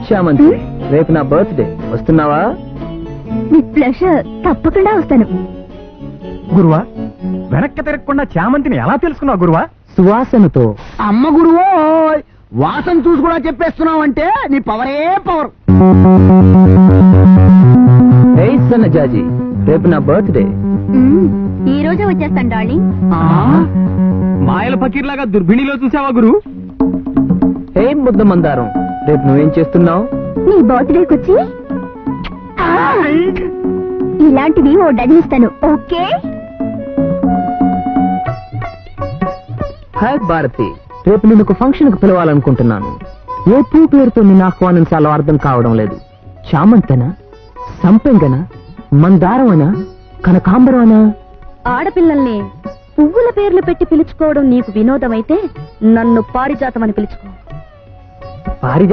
చామంతి, రేపు నా బర్త్డే, వస్తున్నావా? విత్ ప్లెజర్, తప్పకుండా వస్తాను. గురువా, వెనక్కి తిరగకుండా చామంతిని ఎలా తెలుసుకున్నావు గురువా? సువాసనతో. అమ్మ గురువో, వాసన చూసి కూడా చెప్పేస్తున్నావు అంటే నీ పవరే పవర్. సన్నజాజి, రేపు నా బర్త్డే. ఈ రోజే వచ్చేస్తాను డార్లింగ్. మాయల ఫకీర్లాగా దుర్భిణిలో చూసావా గురు? ముద్ద మందారం, రేపు నువ్వేం చేస్తున్నావు? నీ బర్త్డేకి వచ్చి ఇలాంటివి ఓ డజన్ ఇస్తాను. ఓకే. హాయ్ భారతి, రేపు నేను ఒక ఫంక్షన్ కు పిలవాలనుకుంటున్నాను. ఏ పూ పేరుతో నిన్ను ఆహ్వానించాలో అర్థం కావడం లేదు. చామంతనా, సంపెంగనా, మందారమనా, కనకాంబరమనా? ఆడపిల్లల్ని పువ్వుల పేర్లు పెట్టి పిలుచుకోవడం నీకు వినోదమైతే నన్ను పారిజాతం అని పిలుచుకో. పారిజాతం